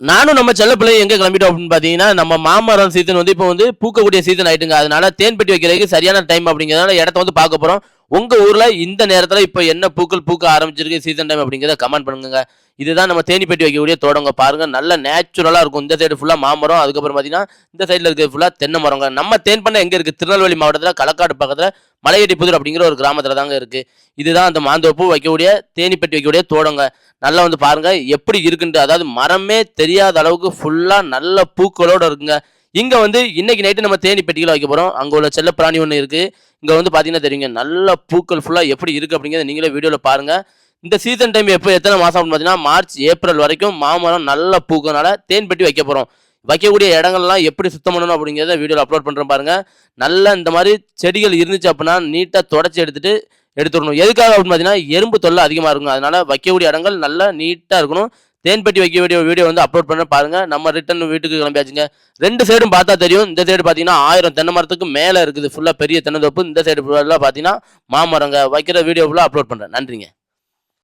நானும் நம்ம செல்ல பிள்ளை எங்க கிளம்பிட்டோம் அப்படின்னு பாத்தீங்கன்னா, நம்ம மாமரம் சீசன் வந்து இப்போ வந்து பூக்கக்கூடிய சீசன் ஆயிட்டுங்க. அதனால தேன் பெட்டி வைக்கிறதுக்கு சரியான டைம் அப்படிங்கிறதுனால இடத்த வந்து பார்க்க போறோம். உங்க ஊர்ல இந்த நேரத்துல இப்ப என்ன பூக்கள் பூக்க ஆரம்பிச்சிருக்கு சீசன் டைம் அப்படிங்கிறத கமெண்ட் பண்ணுங்க. இதுதான் நம்ம தேனி பெட்டி வைக்கக்கூடிய தோட்டங்க பாருங்க. நல்ல நேச்சுரலா இருக்கும். இந்த சைடு ஃபுல்லா மாமரம். அதுக்கப்புறம் பாத்தீங்கன்னா, இந்த சைடுல இருக்கிறது ஃபுல்லா தென்னை மரங்க. நம்ம தேன் பண்ணை எங்க இருக்கு? திருநெல்வேலி மாவட்டத்துல களக்காடு பக்கத்துல மலையடிப்புதூர் அப்படிங்கிற ஒரு கிராமத்துல தாங்க இருக்கு. இதுதான் அந்த மாந்தோப்பு வைக்கக்கூடிய தேனி பெட்டி வைக்கக்கூடிய தோட்டங்க. நல்லா வந்து பாருங்க எப்படி இருக்குன்ட்டு. அதாவது மரமே தெரியாத அளவுக்கு ஃபுல்லா நல்ல பூக்களோட இருக்குங்க. இங்க வந்து இன்னைக்கு நைட்டு நம்ம தேனி பெட்டிகள வைக்க போறோம். அங்க உள்ள செல்லப்பிராணி ஒண்ணு இருக்கு. இங்க வந்து பாத்தீங்கன்னா தெரியுங்க. நல்ல பூக்கள் ஃபுல்லா எப்படி இருக்கு அப்படிங்கிறத நீங்களே வீடியோல பாருங்க. இந்த சீசன் டைம் எப்போ எத்தனை மாசம் அப்படின்னு பார்த்தீங்கன்னா, மார்ச், ஏப்ரல் வரைக்கும் மாமரம் நல்லா பூக்கனால தேன் பெட்டி வைக்க போறோம். வைக்கக்கூடிய இடங்கள்லாம் எப்படி சுத்தம் பண்ணணும் அப்படிங்கிறத வீடியோல அப்லோட் பண்றேன் பாருங்க. நல்லா இந்த மாரி செடிகள் இருந்துச்சு அப்படின்னா, நீட்டா தொடச்சு எடுத்துடணும். எதுக்காக அப்படின்னு பார்த்தீங்கன்னா, எறும்பு தொல்லை அதிகமா இருக்குங்க. அதனால வைக்கக்கூடிய இடங்கள் நல்லா நீட்டா இருக்கணும். தேன் பெட்டி வைக்க வேண்டிய வீடியோ வந்து அப்லோட் பண்ண பாருங்க. நம்ம ரிட்டர்ன் வீட்டுக்கு கிளம்பியாச்சுங்க. 2 சைடும் பார்த்தா தெரியும். இந்த சைடு பார்த்தீங்கன்னா 1000 தென்னை மரத்துக்கு மேல இருக்குது. ஃபுல்லா பெரிய தென்னந்தோப்பு. இந்த சைடு ஃபுல்லா பார்த்தீங்கன்னா மாமரங்க. வைக்கிற வீடியோ ஃபுல்லா அப்லோட் பண்றேன். நன்றிங்க.